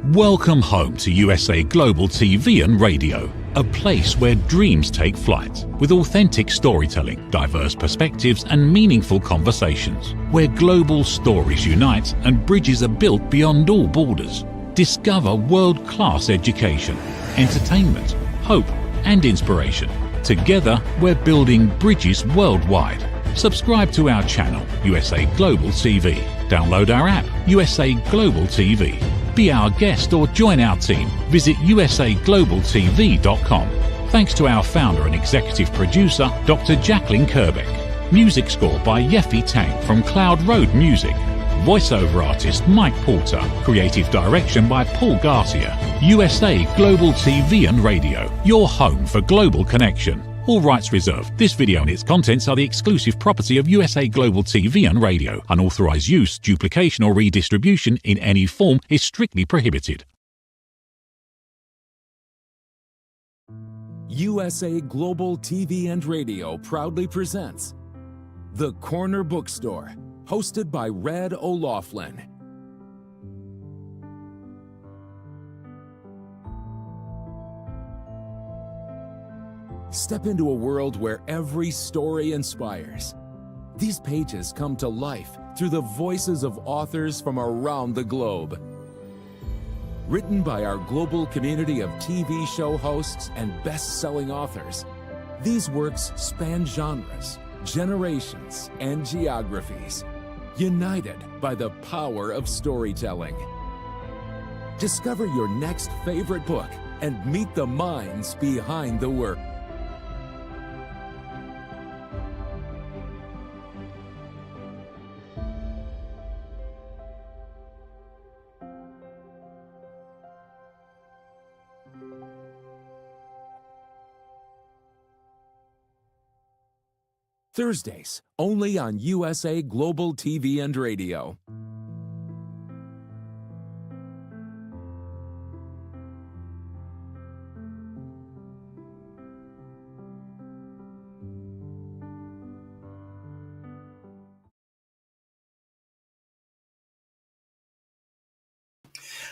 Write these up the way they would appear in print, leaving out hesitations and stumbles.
Welcome home to USA Global TV and Radio, a place where dreams take flight, with authentic storytelling, diverse perspectives and meaningful conversations, where global stories unite and bridges are built beyond all borders. Discover world-class education, entertainment, hope and inspiration. Together, we're building bridges worldwide. Subscribe to our channel, USA Global TV. Download our app, USA Global TV. Be our guest or join our team. Visit usaglobaltv.com. Thanks to our founder and executive producer, Dr. Jacqueline Kerbeck. Music score by Yeffy Tang from Cloud Road Music. Voiceover artist Mike Porter. Creative direction by Paul Garcia. USA Global TV and Radio, your home for global connection. All rights reserved. This video and its contents are the exclusive property of USA Global TV and Radio. Unauthorized use, duplication or redistribution in any form is strictly prohibited. USA Global TV and Radio proudly presents The Corner Bookstore, hosted by Red O'Loughlin. Step into a world where every story inspires. These pages come to life through the voices of authors from around the globe. Written by our global community of TV show hosts and best-selling authors, these works span genres, generations, and geographies, united by the power of storytelling. Discover your next favorite book and meet the minds behind the work. Thursdays, only on USA Global TV and Radio.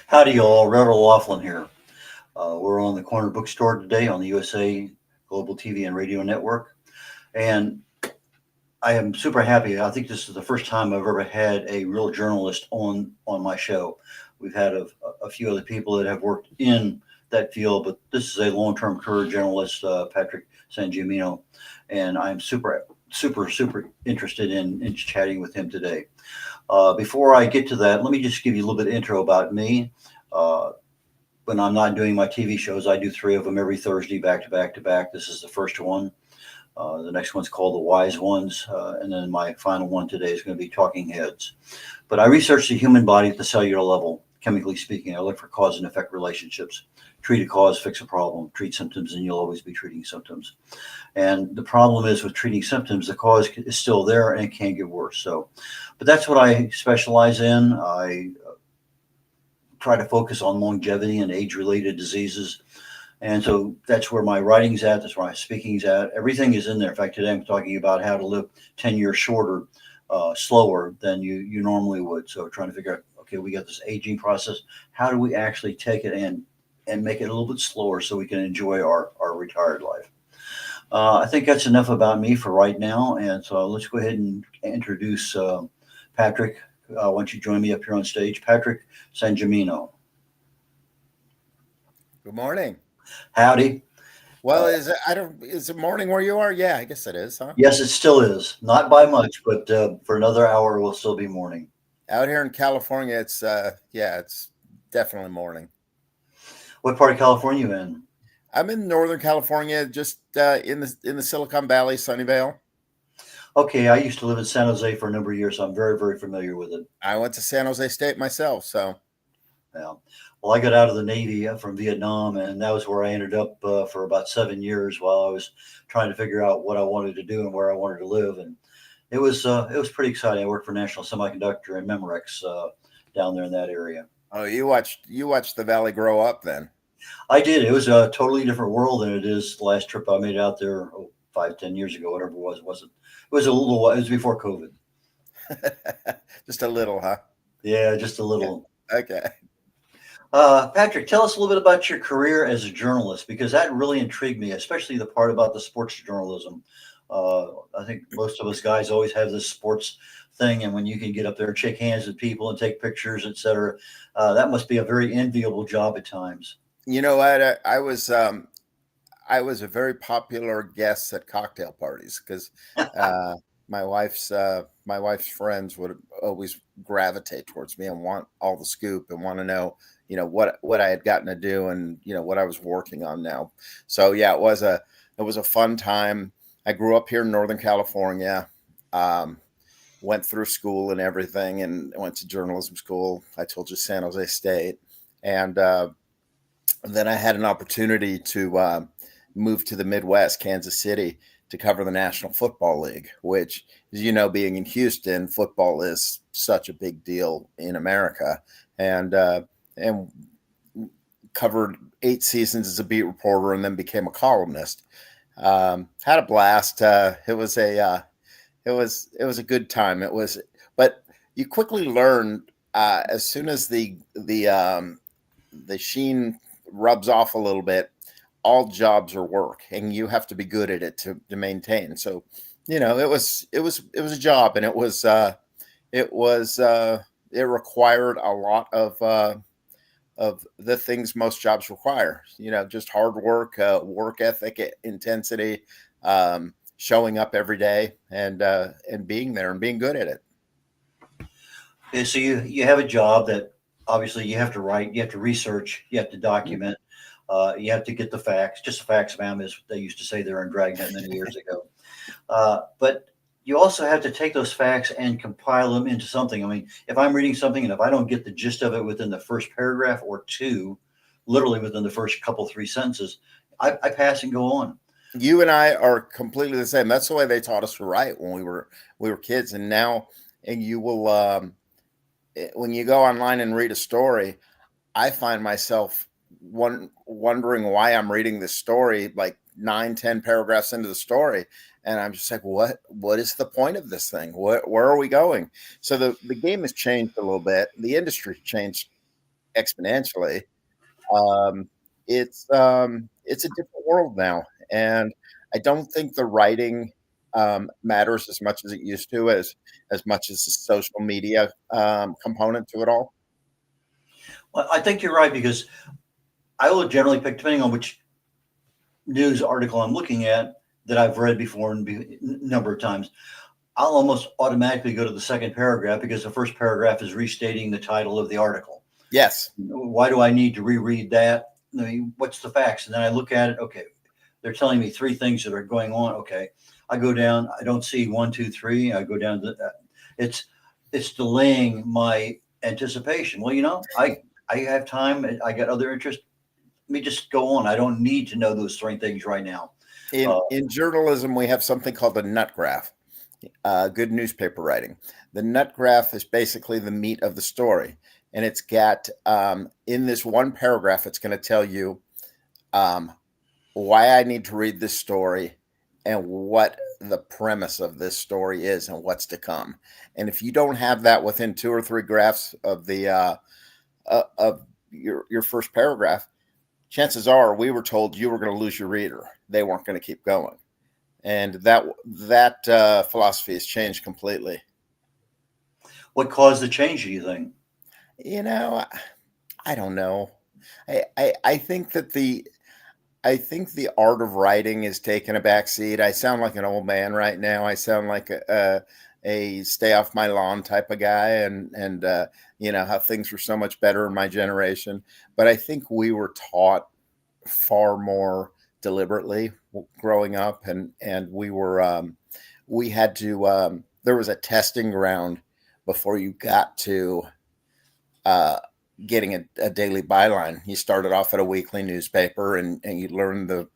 Howdy, y'all. Red O'Loughlin here. We're on the Corner Bookstore today on the USA Global TV and Radio Network. And I am super happy. I think this is the first time I've ever had a real journalist on my show. We've had a few other people that have worked in that field, but this is a long-term career journalist, Patrick Sangimino, and I'm super interested in chatting with him today. Before I get to that, let me just give you a little bit of intro about me. When I'm not doing my TV shows, I do 3 of them every Thursday, back to back to back. This is the first one. The next one's called The Wise Ones. And then my final one today is going to be Talking Heads. But I research the human body at the cellular level, chemically speaking. I look for cause and effect relationships. Treat a cause, fix a problem. Treat symptoms, and you'll always be treating symptoms. And the problem is with treating symptoms, the cause is still there and it can get worse. But that's what I specialize in. I try to focus on longevity and age-related diseases. And so that's where my writing's at. That's where my speaking's at. Everything is in there. In fact, today I'm talking about how to live 10 years shorter, slower than you normally would. So trying to figure out, okay, we got this aging process. How do we actually take it and make it a little bit slower so we can enjoy our retired life? I think that's enough about me for right now. And so let's go ahead and introduce Patrick. Why don't you join me up here on stage? Patrick Sangimino. Good morning. Howdy. Well, is it morning where you are? Yeah, I guess it is, huh? Yes, it still is. Not by much, but for another hour, it will still be morning. Out here in California, it's definitely morning. What part of California are you in? I'm in Northern California, just in the Silicon Valley, Sunnyvale. Okay, I used to live in San Jose for a number of years, so I'm very, very familiar with it. I went to San Jose State myself, so. Yeah. Well, I got out of the Navy from Vietnam, and that was where I ended up for about 7 years while I was trying to figure out what I wanted to do and where I wanted to live. And it was pretty exciting. I worked for National Semiconductor and Memorex down there in that area. Oh, you watched the valley grow up then? I did. It was a totally different world than it is the last trip I made out there 5-10 years ago, whatever it was. It was a little while. It was before COVID. Just a little, huh? Yeah, just a little. Okay. Patrick, tell us a little bit about your career as a journalist, because that really intrigued me, especially the part about the sports journalism. I think most of us guys always have this sports thing, and when you can get up there and shake hands with people and take pictures, etc., that must be a very enviable job at times. You know what? I was a very popular guest at cocktail parties because uh, my wife's friends would always gravitate towards me and want all the scoop and want to know, what I had gotten to do and what I was working on now. So yeah, it was a fun time. I grew up here in Northern California. Um, Went through school and everything, and went to journalism school. I told you San Jose State, and then I had an opportunity to move to the Midwest, Kansas City, to cover the National Football League, which, as you know, being in Houston, football is such a big deal in America, and covered 8 seasons as a beat reporter, and then became a columnist. Had a blast. It was a good time. But you quickly learn as soon as the sheen rubs off a little bit, all jobs are work, and you have to be good at it to maintain. So, it was a job, and it required a lot of the things most jobs require. Just hard work, work ethic, intensity, showing up every day, and being there and being good at it. Okay, so you have a job that obviously you have to write, you have to research, you have to document, you have to get the facts, just the facts, ma'am, as they used to say there in Dragnet many years ago. But you also have to take those facts and compile them into something. I mean, if I'm reading something and if I don't get the gist of it within the first paragraph or two, literally within the first couple, three sentences, I pass and go on. You and I are completely the same. That's the way they taught us to write when we were kids. And now, and you will when you go online and read a story, I find myself wondering why I'm reading this story like 9, 10 paragraphs into the story, and I'm just like, what is the point of this thing? Where are we going? So the game has changed a little bit. The industry changed exponentially. Um, it's a different world now, and I don't think the writing matters as much as it used to, as much as the social media component to it all. Well, I think you're right, because I will generally pick, depending on which news article I'm looking at that I've read before a number of times, I'll almost automatically go to the second paragraph because the first paragraph is restating the title of the article. Yes. Why do I need to reread that? I mean, what's the facts? And then I look at it. Okay, they're telling me three things that are going on. Okay, I go down. I don't see 1, 2, 3. I go down to it's delaying my anticipation. Well, I have time. I got other interests. Let me just go on. I don't need to know those three things right now. In journalism, we have something called the nut graph. Good newspaper writing. The nut graph is basically the meat of the story, and it's got in this one paragraph, it's going to tell you why I need to read this story and what the premise of this story is and what's to come. And if you don't have that within 2 or 3 graphs of the of your first paragraph, chances are we were told you were going to lose your reader. They weren't going to keep going. And that philosophy has changed completely. What caused the change, do you think? I don't know. I think that I think the art of writing is taking a back seat. I sound like an old man right now. I sound like a stay off my lawn type of guy, and how things were so much better in my generation. But I think we were taught far more deliberately growing up, and we had to there was a testing ground before you got to getting a daily byline. You started off at a weekly newspaper, and you learned the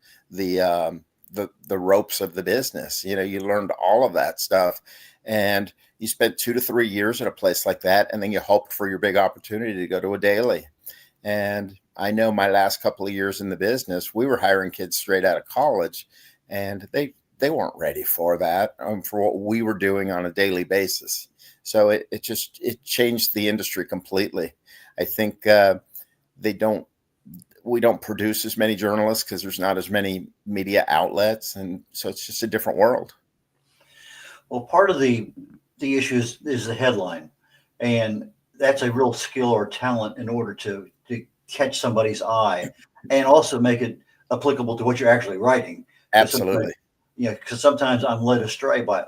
ropes of the business. You learned all of that stuff, and you spent 2 to 3 years at a place like that, and then you hoped for your big opportunity to go to a daily. And I know my last couple of years in the business, we were hiring kids straight out of college, and they weren't ready for that, for what we were doing on a daily basis. So it changed the industry completely. I think they don't we don't produce as many journalists because there's not as many media outlets, and so it's just a different world. Well, part of the issue is the headline, and that's a real skill or talent in order to catch somebody's eye, and also make it applicable to what you're actually writing. Absolutely. Because sometimes I'm led astray by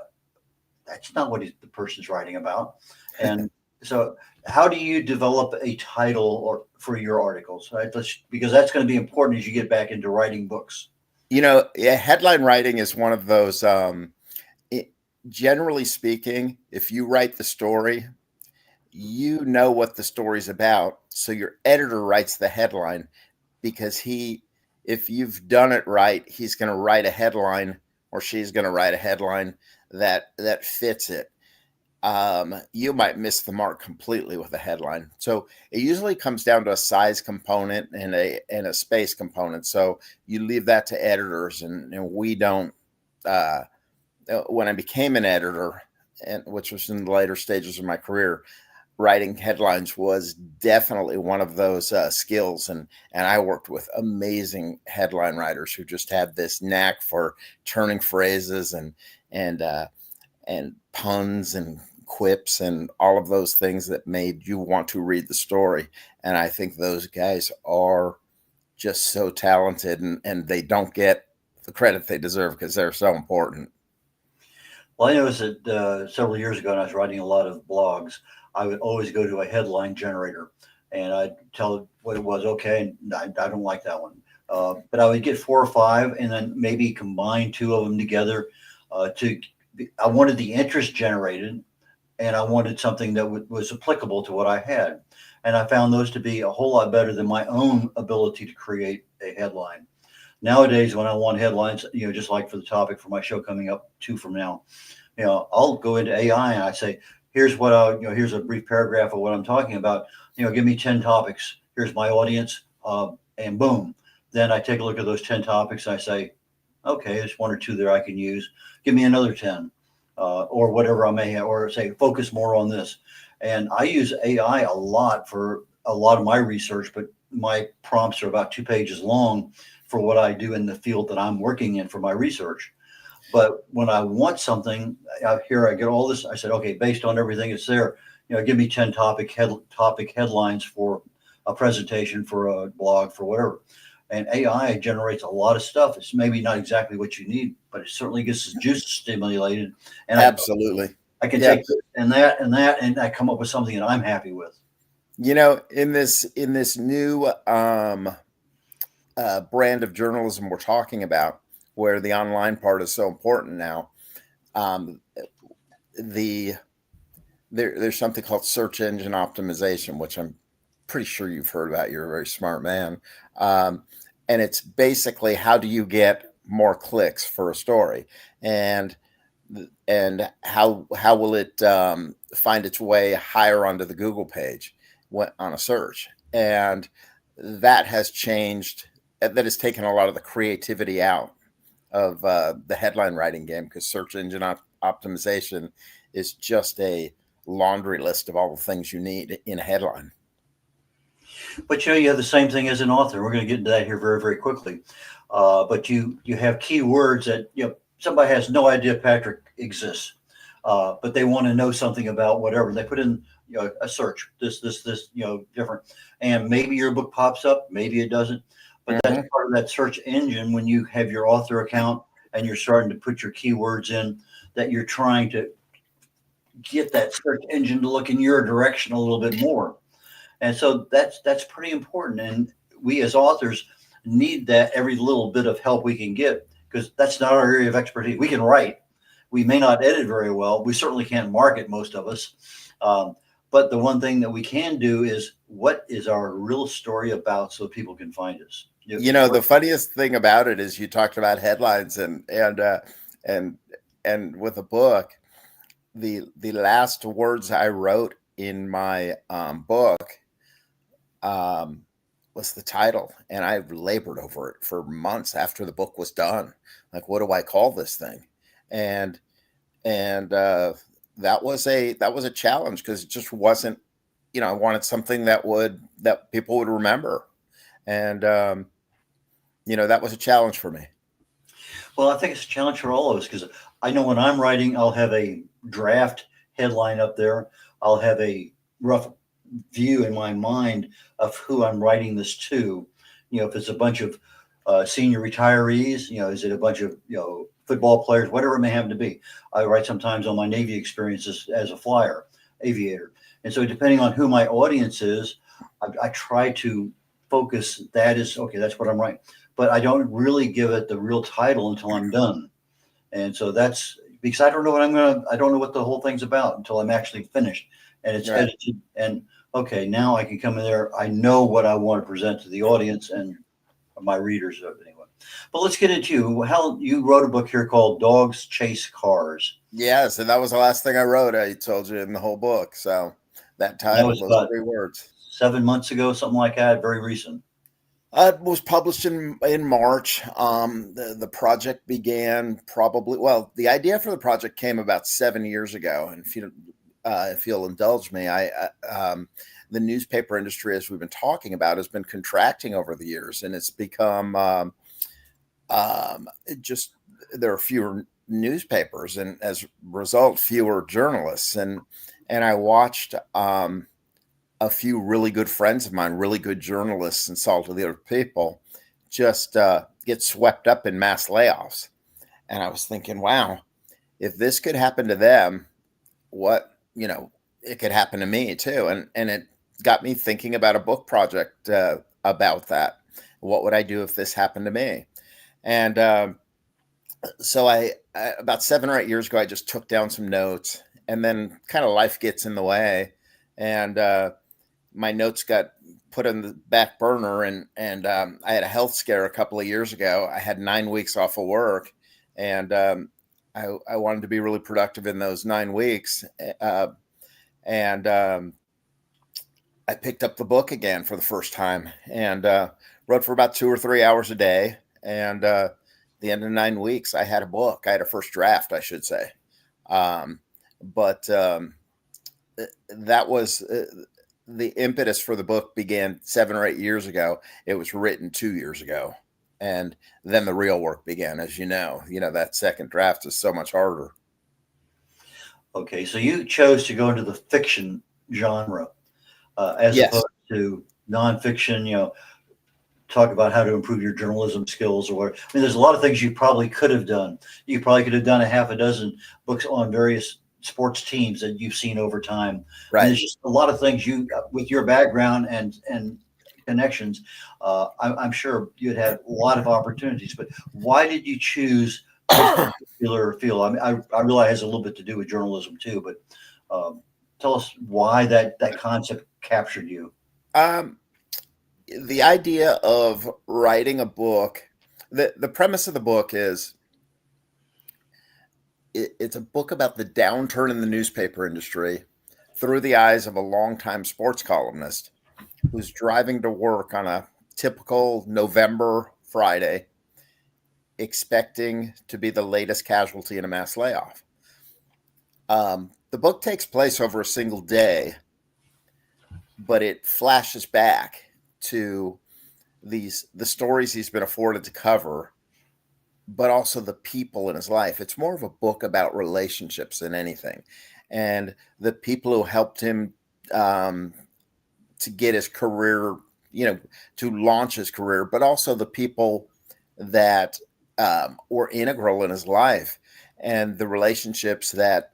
that's not what the person's writing about, and so how do you develop a title or for your articles? Right? Because that's going to be important as you get back into writing books. Headline writing is one of those. Generally speaking, if you write the story, you know what the story's about. So your editor writes the headline because if you've done it right, he's going to write a headline, or she's going to write a headline that fits it. You might miss the mark completely with a headline. So it usually comes down to a size component and a space component. So you leave that to editors, and we don't. When I became an editor, and which was in the later stages of my career, writing headlines was definitely one of those skills. And I worked with amazing headline writers who just had this knack for turning phrases and puns and quips and all of those things that made you want to read the story. And I think those guys are just so talented, and they don't get the credit they deserve because they're so important. Well, I noticed that several years ago, when I was writing a lot of blogs, I would always go to a headline generator, and I'd tell it what it was. Okay, I don't like that one, but I would get 4 or 5, and then maybe combine 2 of them together. I wanted the interest generated, and I wanted something that was applicable to what I had, and I found those to be a whole lot better than my own ability to create a headline. Nowadays, when I want headlines, just like for the topic for my show coming up 2 from now, I'll go into AI and I say, here's here's a brief paragraph of what I'm talking about. Give me 10 topics. Here's my audience, and boom. Then I take a look at those 10 topics. And I say, okay, there's 1 or 2 there I can use. Give me another 10, or whatever I may have, or say focus more on this. And I use AI a lot for a lot of my research, but my prompts are about 2 pages long for what I do in the field that I'm working in for my research. But when I want something, here I get all this. I said, okay, based on everything that's there, give me 10 topic headlines for a presentation, for a blog, for whatever. And AI generates a lot of stuff. It's maybe not exactly what you need, but it certainly gets the juices stimulated. And absolutely, I can take this and that, and I come up with something that I'm happy with. In this new brand of journalism we're talking about, where the online part is so important now, there's something called search engine optimization, which I'm pretty sure you've heard about. You're a very smart man. And it's basically, how do you get more clicks for a story, and how will it find its way higher onto the Google page on a search? And that has changed. That has taken a lot of the creativity out of the headline writing game, because search engine optimization is just a laundry list of all the things you need in a headline. But you have the same thing as an author. We're going to get into that here very, very quickly. But you have keywords that somebody has no idea Patrick exists, but they want to know something about whatever. They put in a search, this different, and maybe your book pops up, maybe it doesn't. But that's part of that search engine when you have your author account and you're starting to put your keywords in, that you're trying to get that search engine to look in your direction a little bit more. And so that's pretty important. And we as authors need that every little bit of help we can get, because that's not our area of expertise. We can write. We may not edit very well. We certainly can't market, most of us. But the one thing that we can do is, what is our real story about, so people can find us. The funniest thing about it is, you talked about headlines and with a book, the last words I wrote in my book was the title, and I labored over it for months after the book was done. Like, what do I call this thing? And that was a challenge, because it just wasn't I wanted something that people would remember. And, that was a challenge for me. Well, I think it's a challenge for all of us because I know when I'm writing, I'll have a draft headline up there. I'll have a rough view in my mind of who I'm writing this to. If it's a bunch of senior retirees, is it a bunch of, football players, whatever it may happen to be. I write sometimes on my Navy experiences as a flyer, aviator. And so depending on who my audience is, I try to focus that is, okay, that's what I'm writing. But I don't really give it the real title until I'm done. And so that's because I don't know what the whole thing's about until I'm actually finished and it's Right. edited. And okay, now I can come in there. I know what I want to present to the audience and my readers anyway. But let's get into you. How you wrote a book here called Dogs Chase Cars. Yes, and that was the last thing I wrote. I told you in the whole book. So that That title, was those about 3 words. 7 months ago, something like that, very recent. It was published in March. The project began the idea for the project came about 7 years ago. And if you'll indulge me, the newspaper industry, as we've been talking about, has been contracting over the years, and it's become there are fewer newspapers, and as a result, fewer journalists. And I watched a few really good friends of mine, really good journalists and salt of the earth people, just get swept up in mass layoffs. And I was thinking, wow, if this could happen to them, it could happen to me too. And it got me thinking about a book project about that. What would I do if this happened to me? And so I about 7 or 8 years ago, I just took down some notes, and then kind of life gets in the way. And my notes got put on the back burner, and I had a health scare a couple of years ago. I had 9 weeks off of work, and I wanted to be really productive in those 9 weeks. And I picked up the book again for the first time, and wrote for about 2 or 3 hours a day. And the end of 9 weeks, I had a book. I had a first draft, I should say. But that was the impetus for the book began 7 or 8 years ago. It was written 2 years ago. And then the real work began, as you know. That second draft is so much harder. Okay, so you chose to go into the fiction genre as Yes. opposed to nonfiction, talk about how to improve your journalism skills or whatever. I mean, there's a lot of things you probably could have done. You probably could have done a half a dozen books on various sports teams that you've seen over time. Right. And there's just a lot of things with your background and connections, I'm sure you'd have a lot of opportunities. But why did you choose this particular field? I mean, I realize it has a little bit to do with journalism too, but tell us why that concept captured you. The idea of writing a book, the premise of the book is it's a book about the downturn in the newspaper industry through the eyes of a longtime sports columnist who's driving to work on a typical November Friday, expecting to be the latest casualty in a mass layoff. The book takes place over a single day, but it flashes back to the stories he's been afforded to cover, but also the people in his life. It's more of a book about relationships than anything, and the people who helped him to get his career, to launch his career, but also the people that were integral in his life and the relationships that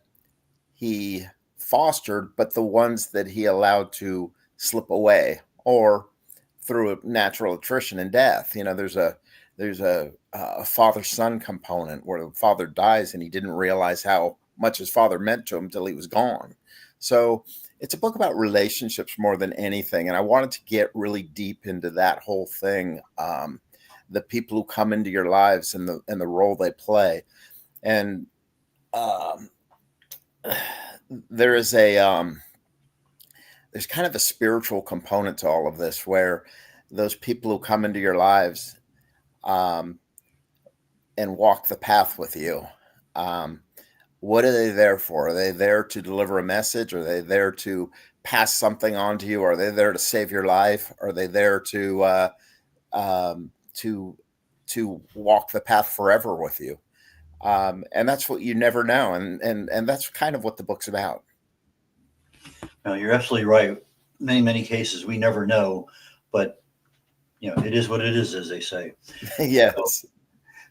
he fostered, but the ones that he allowed to slip away or through a natural attrition and death. There's a father-son component where the father dies and he didn't realize how much his father meant to him till he was gone. So it's a book about relationships more than anything. And I wanted to get really deep into that whole thing. The people who come into your lives and the role they play. And there's kind of a spiritual component to all of this, where those people who come into your lives and walk the path with you, what are they there for? Are they there to deliver a message? Are they there to pass something on to you? Are they there to save your life? Are they there to walk the path forever with you? And that's what you never know. And that's kind of what the book's about. No, you're absolutely right. Many cases we never know, but it is what it is, as they say. Yes.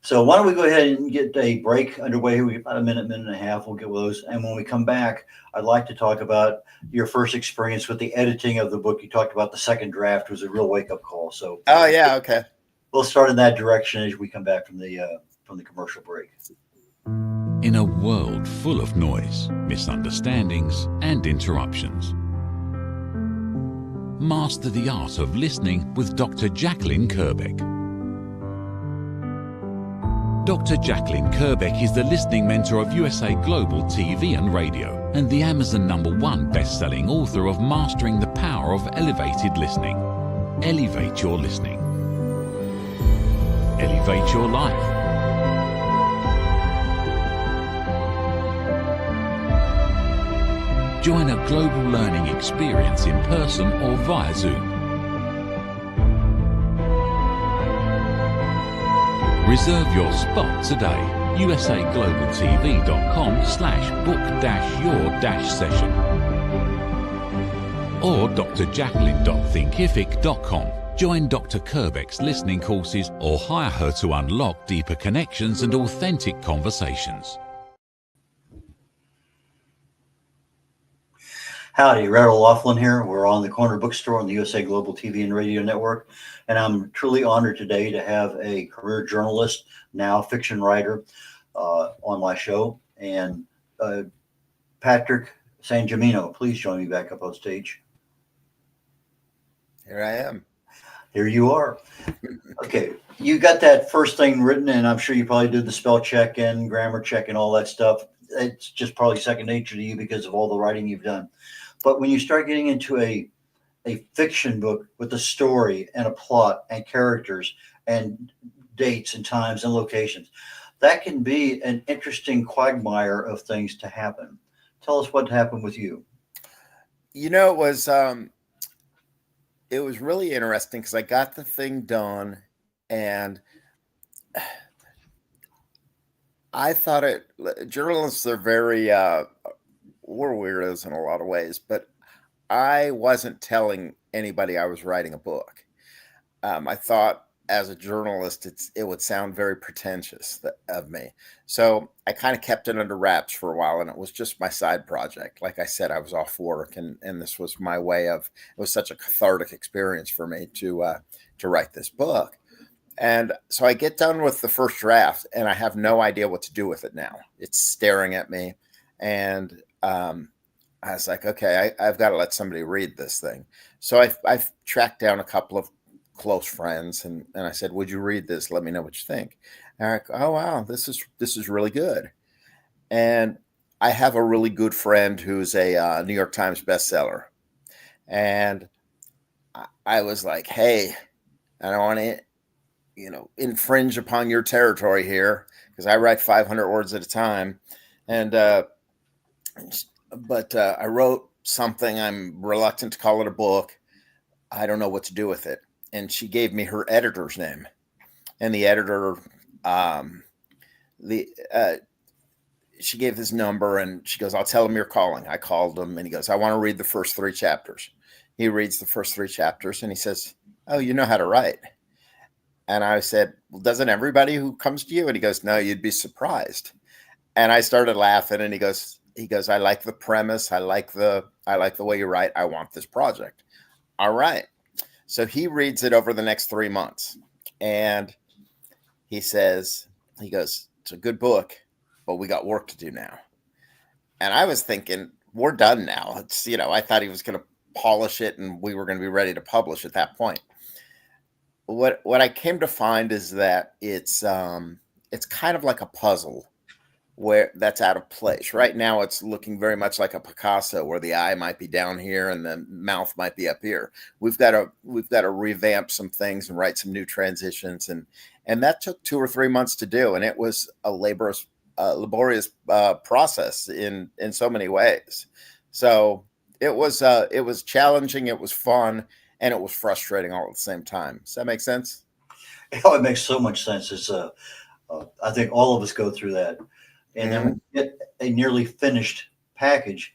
So why don't we go ahead and get a break underway? We about a minute and a half. We'll get those. And when we come back, I'd like to talk about your first experience with the editing of the book. You talked about the second draft was a real wake-up call. So Okay. We'll start in that direction as we come back from the commercial break. In a world full of noise, misunderstandings, and interruptions, master the art of listening with Dr. Jacqueline Kerbeck. Dr. Jacqueline Kerbeck is the listening mentor of USA Global TV and Radio and the Amazon #1 best-selling author of Mastering the Power of Elevated Listening. Elevate your listening. Elevate your life. Join a global learning experience in person or via Zoom. Reserve your spot today. usaglobaltv.com/book-your-session or drjacqueline.thinkific.com. Join Dr. Kerbeck's listening courses or hire her to unlock deeper connections and authentic conversations. Howdy, Rattle Laughlin here. We're on the Corner Bookstore on the USA Global TV and Radio Network. And I'm truly honored today to have a career journalist, now fiction writer, on my show. And Patrick Sangimino, please join me back up on stage. Here I am. Here you are. Okay, you got that first thing written, and I'm sure you probably did the spell check and grammar check and all that stuff. It's just probably second nature to you because of all the writing you've done. But when you start getting into a fiction book with a story and a plot and characters and dates and times and locations, that can be an interesting quagmire of things to happen. Tell us what happened with you. It was really interesting because I got the thing done, and I thought journalists are very, we're weirdos in a lot of ways, but I wasn't telling anybody I was writing a book. I thought as a journalist, it would sound very pretentious of me. So I kind of kept it under wraps for a while, and it was just my side project. Like I said, I was off work, and this was my way of, it was such a cathartic experience for me to write this book. And so I get done with the first draft, and I have no idea what to do with it now. It's staring at me, and I was like, okay, I've got to let somebody read this thing. So I've tracked down a couple of close friends, and I said, would you read this? Let me know what you think. And they're like, oh, wow, this is really good. And I have a really good friend who's a New York Times bestseller. And I was like, hey, I don't want to, infringe upon your territory here, because I write 500 words at a time. And, but I wrote something. I'm reluctant to call it a book. I don't know what to do with it. And she gave me her editor's name, and the editor, she gave his number, and she goes, I'll tell him you're calling. I called him, and he goes, I want to read the first 3 chapters. He reads the first 3 chapters, and he says, oh, you know how to write. And I said, well, doesn't everybody who comes to you? And he goes, no, you'd be surprised. And I started laughing, and he goes, I like the premise. I like the way you write. I want this project. All right. So he reads it over the next 3 months, and he goes, it's a good book, but we got work to do now. And I was thinking, we're done now. It's, I thought he was going to polish it and we were going to be ready to publish at that point. What I came to find is that it's kind of like a puzzle where that's out of place. Right now, it's looking very much like a Picasso, where the eye might be down here and the mouth might be up here. We've got to revamp some things and write some new transitions, and that took 2 or 3 months to do, and it was a laborious process in so many ways. So it was challenging, it was fun, and it was frustrating all at the same time. Does that make sense? Oh, it makes so much sense. It's I think all of us go through that. And then Hmm. when you get a nearly finished package,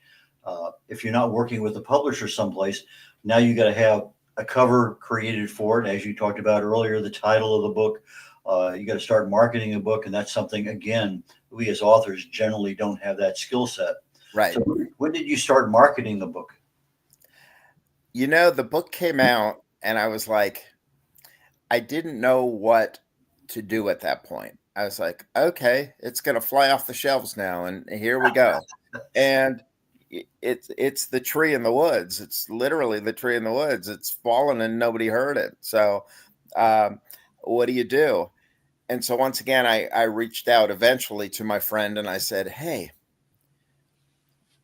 if you're not working with a publisher someplace, now you got to have a cover created for it, as you talked about earlier, the title of the book. You got to start marketing a book, and that's something again we as authors generally don't have that skill set. Right. So when did you start marketing the book? The book came out, and I was like, I didn't know what to do at that point. I was like, okay, it's going to fly off the shelves now, and here we go. And it's the tree in the woods. It's literally the tree in the woods. It's fallen and nobody heard it. So, um, what do you do? And so once again, I reached out eventually to my friend and I said, hey,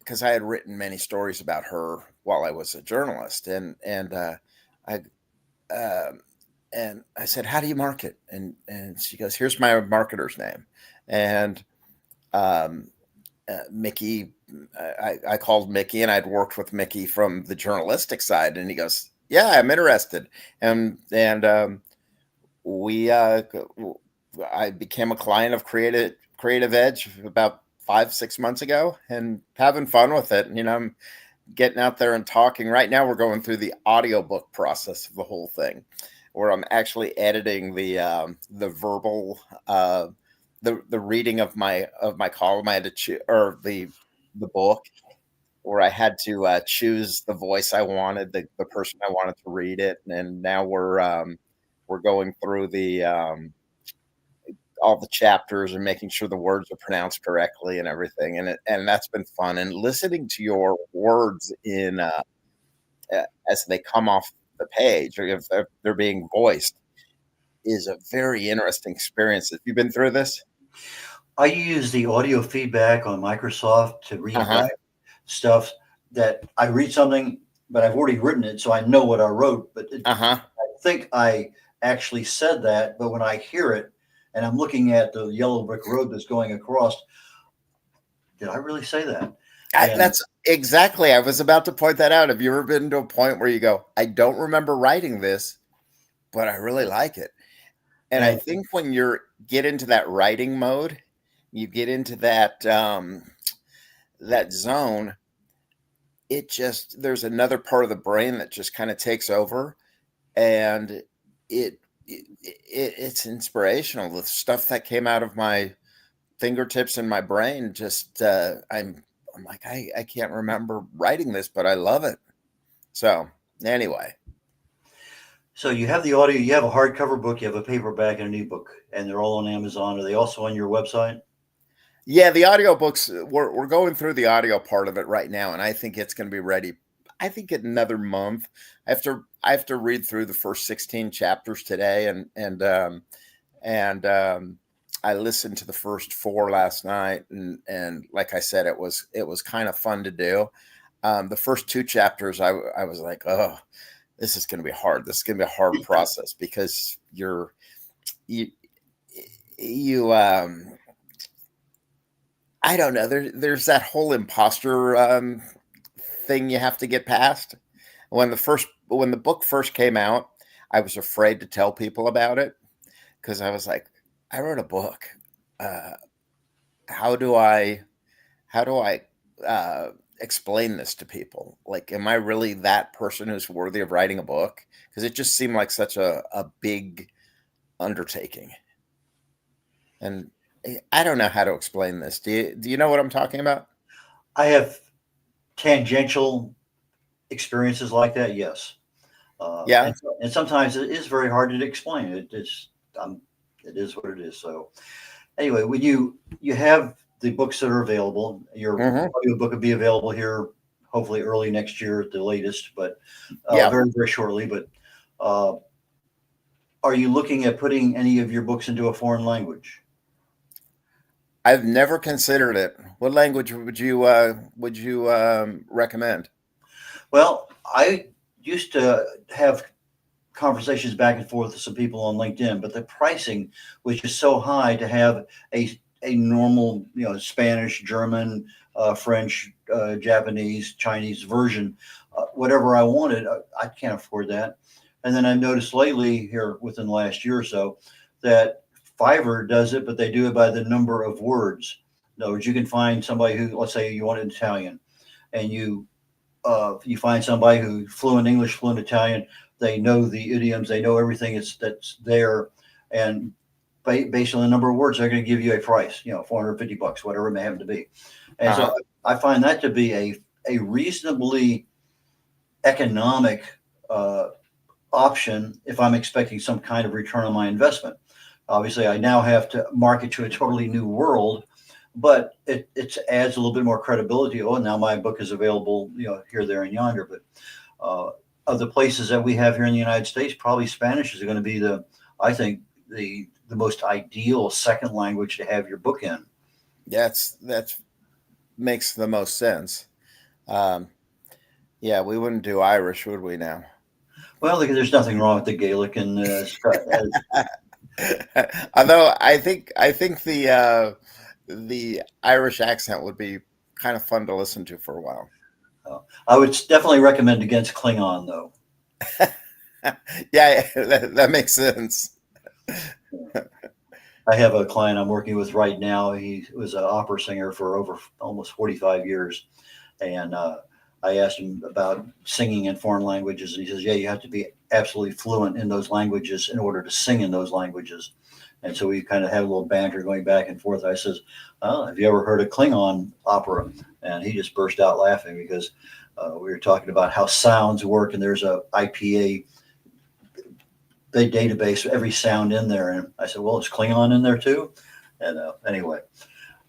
because I had written many stories about her while I was a journalist, I um, and I said, how do you market? And she goes, here's my marketer's name, and um, Mickey. I called Mickey, and I'd worked with Mickey from the journalistic side, and he goes, yeah, I'm interested, and we I became a client of Creative Edge about 5-6 months ago, and having fun with it. I'm getting out there and talking. Right now, we're going through the audiobook process of the whole thing, where I'm actually editing the verbal the reading of my column. I had to choose, or the book, where I had to choose the voice I wanted, the person I wanted to read it, and now we're going through the all the chapters and making sure the words are pronounced correctly and everything, and that's been fun. And listening to your words in as they come off the page, or if they're being voiced, is a very interesting experience. Have you been through this? I use the audio feedback on Microsoft to Uh read huh. back stuff that I read something, but I've already written it, so I know what I wrote. But Uh huh. I think I actually said that, but when I hear it and I'm looking at the yellow brick road that's going across, did I really say that? And That's exactly. I was about to point that out. Have you ever been to a point where you go, I don't remember writing this, but I really like it? And I and think when you get into that writing mode, you get into that zone. There's another part of the brain that just kind of takes over, and it's inspirational. The stuff that came out of my fingertips and my brain, just I'm like, I can't remember writing this, but I love it. So anyway, so you have the audio, you have a hardcover book, you have a paperback and an ebook, and they're all on Amazon. Are they also on your website? yeah, the audiobooks, we're going through the audio part of it right now, and I think it's going to be ready. I think in another month. I have to read through the first 16 chapters today, and I listened to the first 4 last night, and like I said, it was kind of fun to do. The first 2 chapters, I was like, oh, this is going to be hard. This is going to be a hard process because you you I don't know. There's that whole imposter thing you have to get past. When the book first came out, I was afraid to tell people about it because I was like, I wrote a book. Uh, how do I how do I explain this to people? Like, am I really that person who's worthy of writing a book? Because it just seemed like such a big undertaking, and I don't know how to explain this. Do you know what I'm talking about? I have tangential experiences like that, yes. Yeah. And sometimes it is very hard to explain. It is what it is. So anyway, when you have the books that are available, your Hmm. audiobook will be available here hopefully early next year at the latest, but Yeah. very, very shortly. But uh, are you looking at putting any of your books into a foreign language? I've never considered it. What language would you recommend? Well, I used to have conversations back and forth with some people on LinkedIn, but the pricing was just so high to have a normal, Spanish, German, French, Japanese, Chinese version, whatever I wanted. I can't afford that. And then I noticed lately here within the last year or so that Fiverr does it, but they do it by the number of words. In other words, you can find somebody who, let's say you want Italian, and you find somebody who fluent English, fluent Italian. They know the idioms, they know everything that's there, and based on the number of words, they're going to give you a price. $450, whatever it may happen to be. And so I find that to be a reasonably economic option if I'm expecting some kind of return on my investment. Obviously, I now have to market to a totally new world, but it adds a little bit more credibility. Oh, now my book is available, here, there, and yonder. But of the places that we have here in the United States, probably Spanish is going to be I think the most ideal second language to have your book in. That makes the most sense. Yeah, we wouldn't do Irish, would we now? Well, there's nothing wrong with the Gaelic and although I think the Irish accent would be kind of fun to listen to for a while. I would definitely recommend against Klingon, though. Yeah, that makes sense. I have a client I'm working with right now. He was an opera singer for over almost 45 years. And I asked him about singing in foreign languages. And he says, yeah, you have to be absolutely fluent in those languages in order to sing in those languages. And so we kind of had a little banter going back and forth. I says, have you ever heard of Klingon opera? And he just burst out laughing because we were talking about how sounds work. And there's a IPA database, every sound in there. And I said, well, is Klingon in there too? And anyway,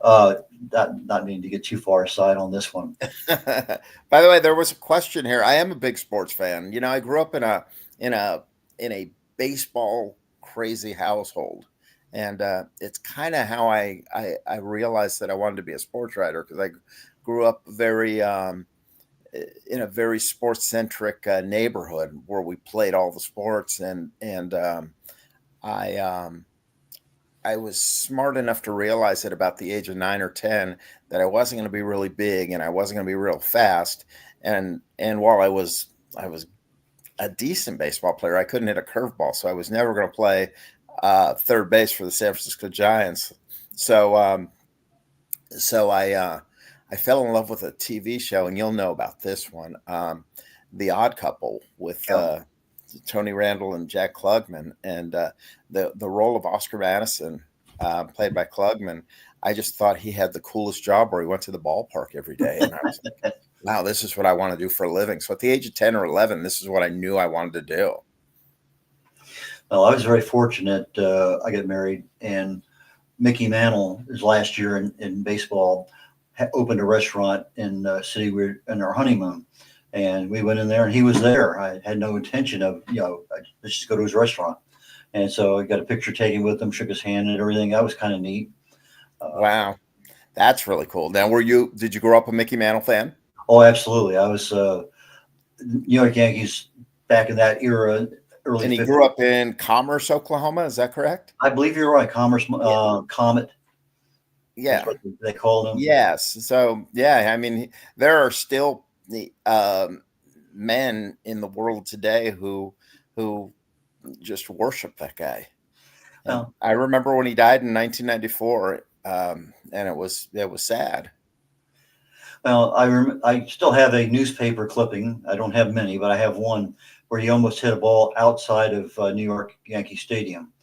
not meaning to get too far aside on this one. By the way, there was a question here. I am a big sports fan. I grew up in a baseball crazy household, and it's kind of how I realized that I wanted to be a sports writer, because I grew up in a very sports centric neighborhood where we played all the sports, and I was smart enough to realize at about the age of 9 or 10 that I wasn't going to be really big and I wasn't going to be real fast. And while I was a decent baseball player, I couldn't hit a curveball. So I was never going to play third base for the San Francisco Giants. So I fell in love with a TV show, and you'll know about this one, The Odd Couple, with Tony Randall and Jack Klugman, and the role of Oscar Madison, played by Klugman. I just thought he had the coolest job, where he went to the ballpark every day, and I was like, wow, this is what I want to do for a living. So at the age of 10 or 11, this is what I knew I wanted to do. Well, I was very fortunate. I got married, and Mickey Mantle, his last year in baseball, opened a restaurant in the city. We were in our honeymoon, and we went in there, and he was there. I had no intention of, let's just go to his restaurant. And so I got a picture taken with him, shook his hand and everything. That was kind of neat. Wow. That's really cool. Now, did you grow up a Mickey Mantle fan? Oh, absolutely. I was New York Yankees back in that era. Early and he 50s. Grew up in Commerce, Oklahoma. Is that correct? I believe you're right. Commerce, Comet. Yeah. That's what they called him. Yes. So, yeah, I mean, there are still men in the world today who just worship that guy. Well, I remember when he died in 1994, and it was sad. Well, I still have a newspaper clipping. I don't have many, but I have one where he almost hit a ball outside of New York Yankee Stadium.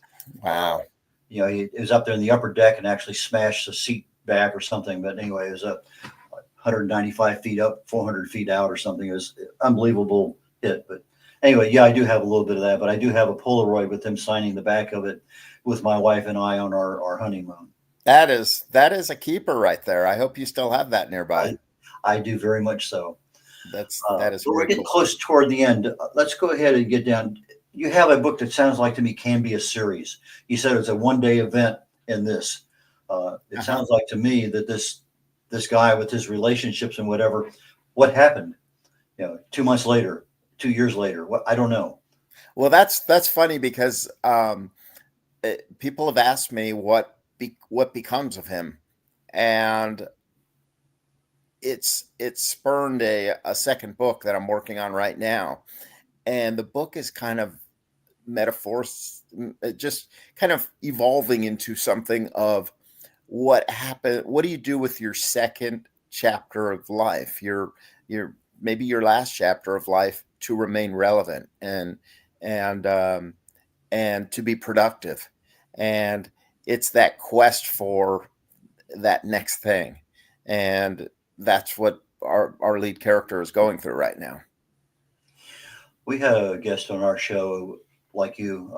Wow. He was up there in the upper deck and actually smashed the seat back or something. But anyway, it was 195 feet up, 400 feet out or something. It was an unbelievable hit. But anyway, yeah, I do have a little bit of that. But I do have a Polaroid with him signing the back of it with my wife and I on our honeymoon. That is a keeper right there. I hope you still have that nearby. I do very much so. That is. We're getting close toward the end. Let's go ahead and get down. You have a book that sounds like to me can be a series. You said it's a one-day event in this. It sounds like to me that this guy with his relationships and whatever, what happened? 2 months later, 2 years later, what, I don't know. Well, that's funny because people have asked me what what becomes of him. And it's spurned a second book that I'm working on right now. And the book is kind of metaphors, just kind of evolving into something of what happened. What do you do with your second chapter of life? Your maybe your last chapter of life to remain relevant and to be productive. And it's that quest for that next thing. And that's what our lead character is going through right now. We had a guest on our show like you,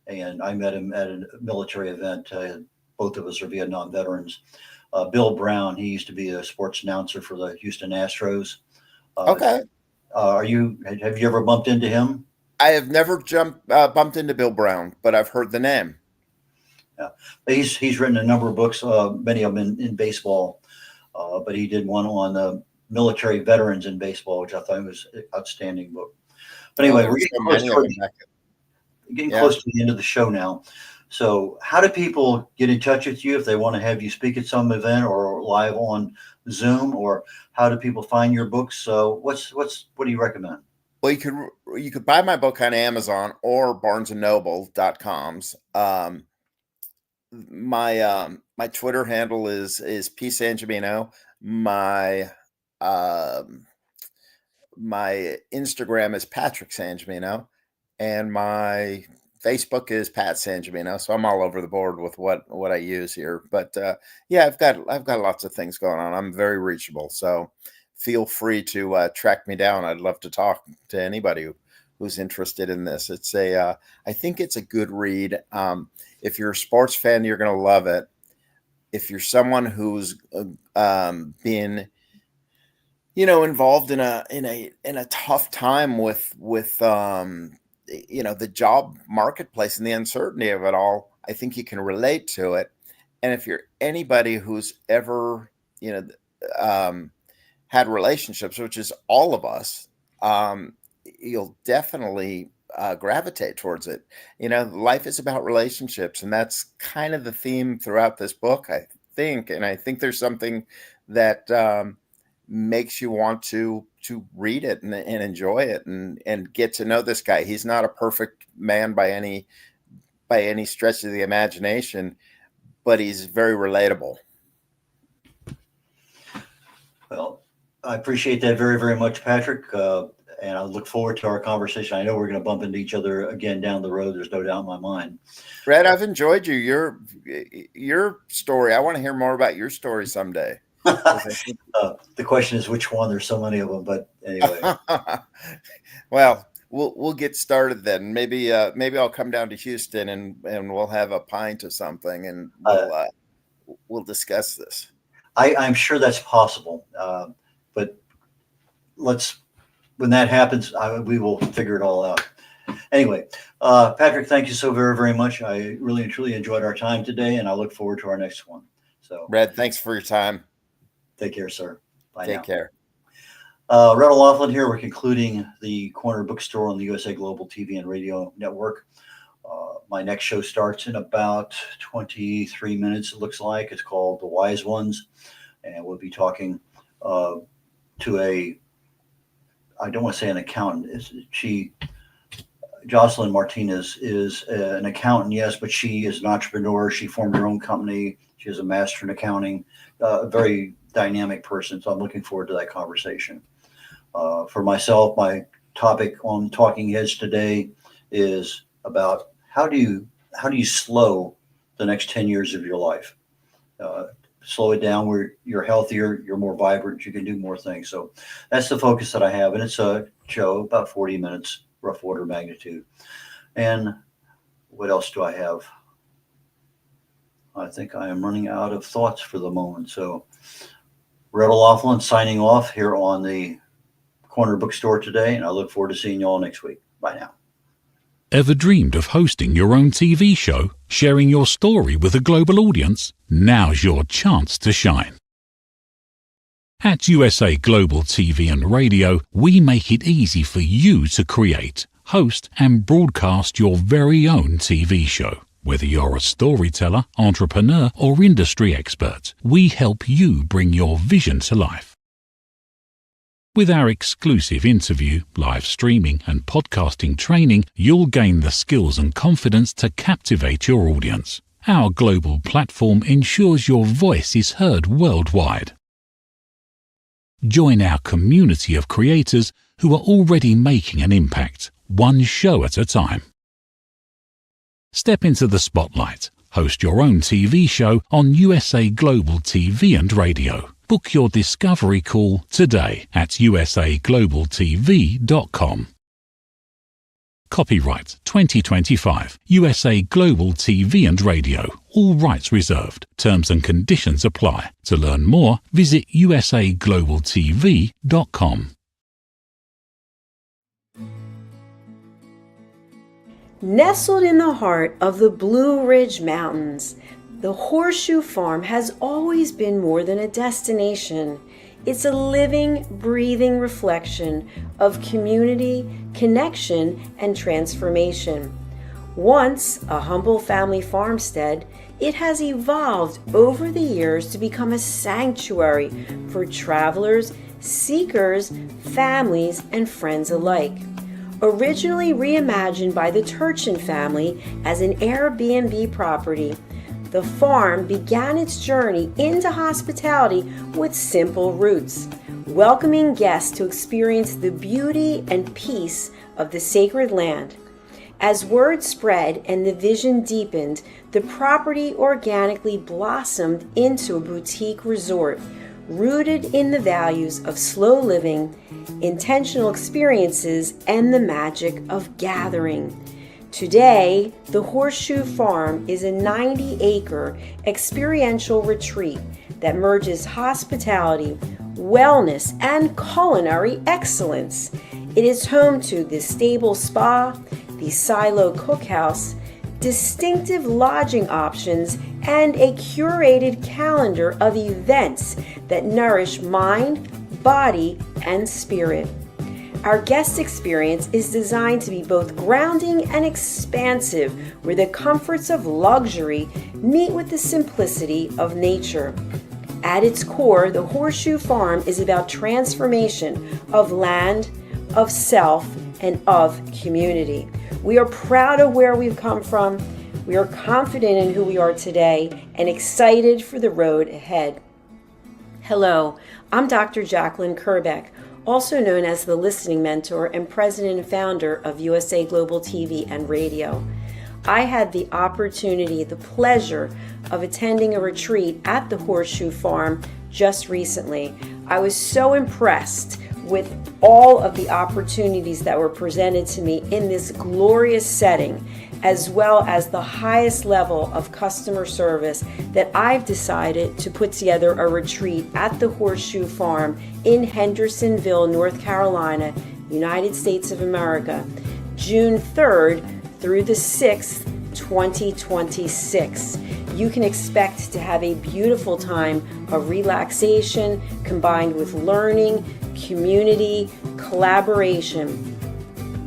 and I met him at a military event. Both of us are Vietnam veterans. Bill Brown, he used to be a sports announcer for the Houston Astros. Okay. Have you ever bumped into him? I have never bumped into Bill Brown, but I've heard the name. Yeah, he's written a number of books, many of them in baseball, but he did one on military veterans in baseball, which I thought was an outstanding book. But anyway, we're getting close to the end of the show now. So how do people get in touch with you if they want to have you speak at some event or live on Zoom, or how do people find your books? So what do you recommend? Well, you could buy my book on Amazon or barnesandnoble.coms. My Twitter handle is P Sangimino. My Instagram is Patrick Sangimino, and my Facebook is Pat Sangimino. So I'm all over the board with what I use here. But I've got lots of things going on. I'm very reachable. So feel free to track me down. I'd love to talk to anybody who's interested in this. It's I think it's a good read. If you're a sports fan, you're going to love it. If you're someone who's been, involved in a tough time with the job marketplace and the uncertainty of it all, I think you can relate to it. And if you're anybody who's ever, had relationships, which is all of us, you'll definitely gravitate towards it. Life is about relationships, and that's kind of the theme throughout this book, I think. And I think there's something that makes you want to read it and enjoy it and get to know this guy. He's not a perfect man by any stretch of the imagination, but he's very relatable. Well, I appreciate that very, very much, Patrick. And I look forward to our conversation. I know we're going to bump into each other again down the road. There's no doubt in my mind. Brad, I've enjoyed you. Your story. I want to hear more about your story someday. The question is which one. There's so many of them, but anyway. Well, we'll get started then. Maybe I'll come down to Houston and we'll have a pint or something, and we'll discuss this. I'm sure that's possible, but when that happens, we will figure it all out. Anyway, Patrick, thank you so very, very much. I really and truly enjoyed our time today, and I look forward to our next one. So, Brad, thanks for your time. Take care, sir. Bye. Take care. Red O'Laughlin here. We're concluding the Corner Bookstore on the USA Global TV and Radio Network. My next show starts in about 23 minutes, it looks like. It's called The Wise Ones. And we'll be talking to I don't want to say an accountant. Jocelyn Martinez is an accountant, yes, but she is an entrepreneur. She formed her own company. She has a master in accounting, a very dynamic person. So I'm looking forward to that conversation. For myself, my topic on Talking Heads today is about how do you slow the next 10 years of your life? Slow it down where you're healthier, you're more vibrant, you can do more things. So that's the focus that I have. And it's a show about 40 minutes, rough order of magnitude. And what else do I have? I think I am running out of thoughts for the moment. So Red O'Laughlin signing off here on the Corner Bookstore today. And I look forward to seeing you all next week. Bye now. Ever dreamed of hosting your own TV show, sharing your story with a global audience? Now's your chance to shine. At USA Global TV and Radio, we make it easy for you to create, host, and broadcast your very own TV show. Whether you're a storyteller, entrepreneur, or industry expert, we help you bring your vision to life. With our exclusive interview, live streaming, and podcasting training, you'll gain the skills and confidence to captivate your audience. Our global platform ensures your voice is heard worldwide. Join our community of creators who are already making an impact, one show at a time. Step into the spotlight. Host your own TV show on USA Global TV and Radio. Book your discovery call today at usaglobaltv.com. Copyright 2025 USA Global TV and Radio. All rights reserved. Terms and conditions apply. To learn more, visit usaglobaltv.com. Nestled in the heart of the Blue Ridge Mountains, the Horseshoe Farm has always been more than a destination. It's a living, breathing reflection of community, connection, and transformation. Once a humble family farmstead, it has evolved over the years to become a sanctuary for travelers, seekers, families, and friends alike. Originally reimagined by the Turchin family as an Airbnb property, the farm began its journey into hospitality with simple roots, welcoming guests to experience the beauty and peace of the sacred land. As word spread and the vision deepened, the property organically blossomed into a boutique resort, rooted in the values of slow living, intentional experiences, and the magic of gathering. Today, the Horseshoe Farm is a 90-acre experiential retreat that merges hospitality, wellness, and culinary excellence. It is home to the Stable Spa, the Silo Cookhouse, distinctive lodging options, and a curated calendar of events that nourish mind, body, and spirit. Our guest experience is designed to be both grounding and expansive, where the comforts of luxury meet with the simplicity of nature. At its core, the Horseshoe Farm is about transformation of land, of self, and of community. We are proud of where we've come from. We are confident in who we are today and excited for the road ahead. Hello, I'm Dr. Jacqueline Kerbeck, also known as the Listening Mentor and President and Founder of USA Global TV and Radio. I had the opportunity, the pleasure of attending a retreat at the Horseshoe Farm just recently. I was so impressed with all of the opportunities that were presented to me in this glorious setting, as well as the highest level of customer service, that I've decided to put together a retreat at the Horseshoe Farm in Hendersonville, North Carolina, United States of America, June 3rd through the 6th, 2026. You can expect to have a beautiful time of relaxation combined with learning, community, collaboration.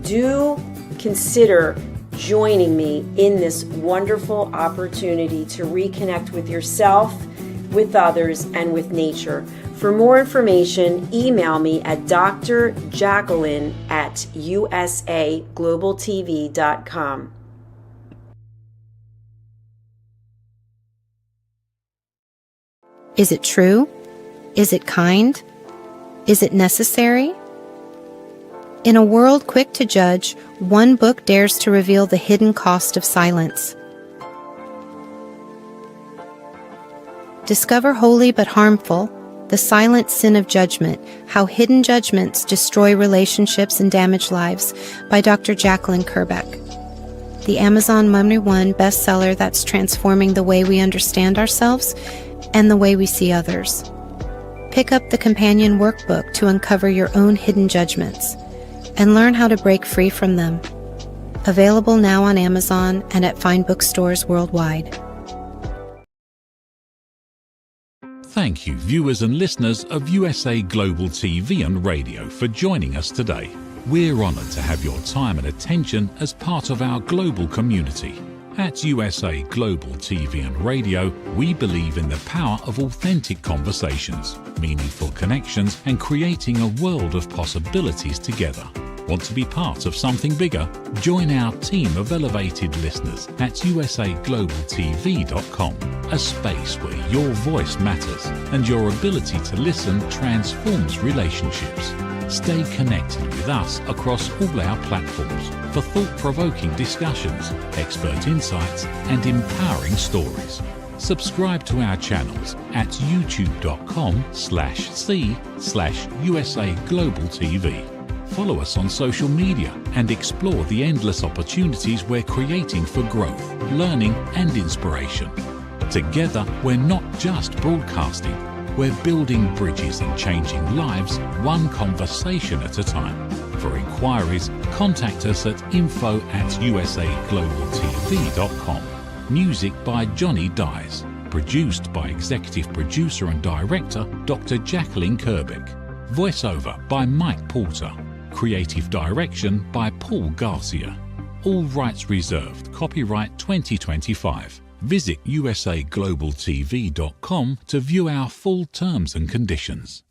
Do consider joining me in this wonderful opportunity to reconnect with yourself, with others, and with nature. For more information, email me at drjacqueline@usaglobaltv.com. Is it true? Is it kind? Is it necessary? In a world quick to judge, one book dares to reveal the hidden cost of silence. Discover Holy but Harmful, The Silent Sin of Judgment, How Hidden Judgments Destroy Relationships and Damage Lives by Dr. Jacqueline Kerbeck. The Amazon #1 bestseller that's transforming the way we understand ourselves and the way we see others. Pick up the companion workbook to uncover your own hidden judgments and learn how to break free from them. Available now on Amazon and at fine bookstores worldwide. Thank you, viewers and listeners of USA Global TV and Radio, for joining us today. We're honoured to have your time and attention as part of our global community. At USA Global TV and Radio, we believe in the power of authentic conversations, meaningful connections, and creating a world of possibilities together. Want to be part of something bigger? Join our team of elevated listeners at usaglobaltv.com, a space where your voice matters and your ability to listen transforms relationships. Stay connected with us across all our platforms for thought-provoking discussions, expert insights, and empowering stories. Subscribe to our channels at youtube.com/c/USA Global TV. Follow us on social media and explore the endless opportunities we're creating for growth, learning, and inspiration. Together, we're not just broadcasting, we're building bridges and changing lives one conversation at a time. For inquiries, contact us at info@usaglobaltv.com. Music by Johnny Dies. Produced by Executive Producer and Director Dr. Jacqueline Kerbeck. Voiceover by Mike Porter. Creative Direction by Paul Garcia. All rights reserved. Copyright 2025. Visit usaglobaltv.com to view our full terms and conditions.